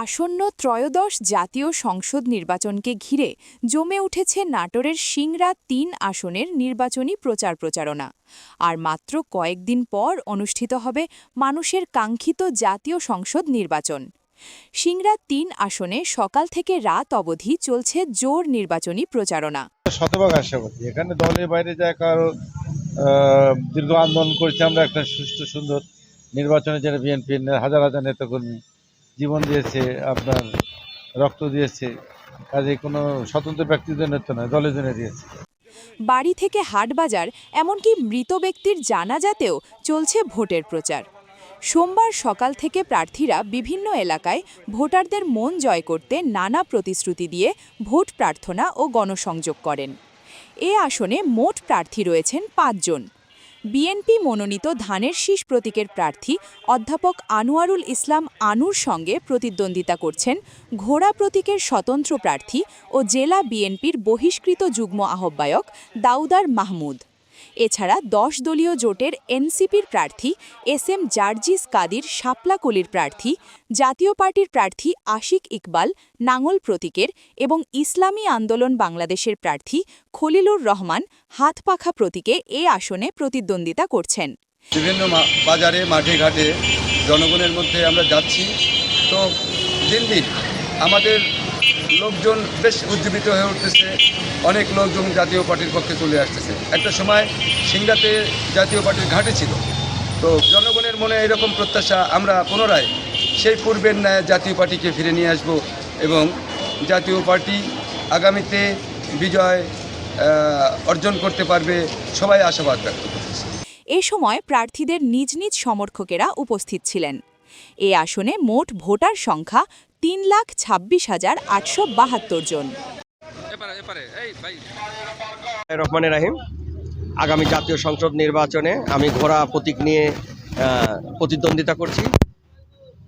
আসন্ন ত্রয়োদশ জাতীয় সংসদ নির্বাচনকে ঘিরে জমে উঠেছে নাটোরের সিংড়া-৩ আসনের নির্বাচনী প্রচারণা। আর মাত্র কয়েকদিন পর অনুষ্ঠিত হবে মানুষের কাঙ্ক্ষিত জাতীয় সংসদ নির্বাচন। সিংড়া-৩ আসনে সকাল থেকে রাত অবধি চলছে জোর নির্বাচনী প্রচারণা। শতভাগ আশাবাদী, এখানে দলের বাইরে যায় কারো দীর্ঘ আন্দোলন করেছে আমরা একটা সুষ্ঠু সুন্দর নির্বাচনের জন্য। বিএনপির হাজার হাজার নেতাকর্মী জীবন দিয়েছে, আপনার রক্ত দিয়েছে, কাজে কোনো স্বতন্ত্র ব্যক্তিদের নেতা নয়, দলের জন্য দিয়েছে। বাড়ি থেকে হাটবাজার এমনকি মৃত ব্যক্তির জানাজাতেও চলছে ভোটের প্রচার। সোমবার সকাল থেকে প্রার্থীরা বিভিন্ন এলাকায় ভোটারদের মন জয় করতে নানা প্রতিশ্রুতি দিয়ে ভোট প্রার্থনা ও গণসংযোগ করেন। এ আসনে মোট প্রার্থী রয়েছেন ৫ জন। বিএনপি মনোনীত ধানের শীষ প্রতীকের প্রার্থী অধ্যাপক আনোয়ারুল ইসলাম আনুর সঙ্গে প্রতিদ্বন্দ্বিতা করছেন ঘোড়া প্রতীকের স্বতন্ত্র প্রার্থী ও জেলা বিএনপির বহিষ্কৃত যুগ্ম আহ্বায়ক দাউদার মাহমুদ। এছাড়া ১০ দলীয় জোটের এনসিপির প্রার্থী এসএম জার্জিস কাদির শাপলাকলির প্রার্থী, জাতীয় পার্টির প্রার্থী আশিক ইকবাল নাঙ্গল প্রতীকের এবং ইসলামী আন্দোলন বাংলাদেশের প্রার্থী খলিলুর রহমান হাতপাখা প্রতীকে এ আসনে প্রতিদ্বন্দ্বিতা করছেন। বিভিন্ন বাজারে মাঠে ঘাটে জনগণের মধ্যে আমরা যাচ্ছি, তো দিন দিন আমাদের লোকজন বেশ উজ্জীবিত হয়ে উঠতেছে। অনেক লোকজন জাতীয় পার্টির পক্ষে চলে আসতেছে। একটা সময় সিংড়াতে জাতীয় পার্টির ঘাটে ছিল, তো জনগণের মনে এরকম প্রত্যাশা আমরা পুনরায় সেই পূর্বের ন্যায় জাতীয় পার্টিকে ফিরে নিয়ে আসব এবং জাতীয় পার্টি আগামীতে বিজয় অর্জন করতে পারবে, সবাই আশাবাদ ব্যক্ত করতেছে। এ সময় প্রার্থীদের নিজ নিজ সমর্থকেরা উপস্থিত ছিলেন। এ আসনে মোট ভোটার সংখ্যা ৩,২৬,৮৭২ জন। রহমানের রাহিম। আগামী জাতীয় সংসদ নির্বাচনে আমি ঘোড়া প্রতীক নিয়ে প্রতিদ্বন্দ্বিতা করছি।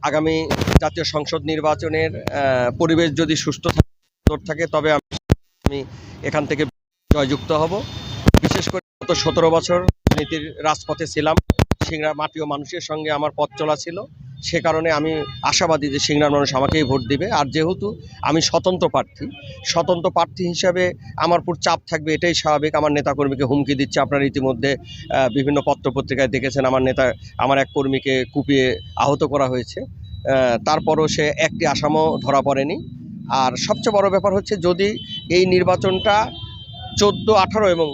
আগামী জাতীয় সংসদ নির্বাচনের পরিবেশ যদি সুষ্ঠু থাকে তবে আমি এখান থেকে জয়যুক্ত হব। বিশেষ করে গত ১৭ বছর রাজনীতির রাজপথে ছিলাম, সিংড়া মাটি ও মানুষের সঙ্গে আমার পথ চলা ছিল। সে কারণে আমি আশাবাদী যে সিংড়ার মানুষ আমাকেই ভোট দিবে। আর যেহেতু আমি স্বতন্ত্র প্রার্থী হিসাবে আমার উপর চাপ থাকবে, এটাই স্বাভাবিক। আমার নেতাকর্মীকে হুমকি দিচ্ছে, আপনারা ইতিমধ্যে বিভিন্ন পত্রপত্রিকায় দেখেছেন আমার এক কর্মীকে কুপিয়ে আহত করা হয়েছে। তারপরও সে একটি আসামও ধরা পড়েনি। আর সবচেয়ে বড় ব্যাপার হচ্ছে, যদি এই নির্বাচনটা 14, 18 এবং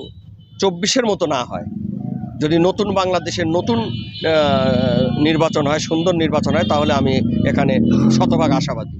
24-এর মতো না হয়, যদি নতুন বাংলাদেশের নতুন নির্বাচন হয়, সুন্দর নির্বাচন হয়, তাহলে আমি এখানে শতভাগ আশাবাদী।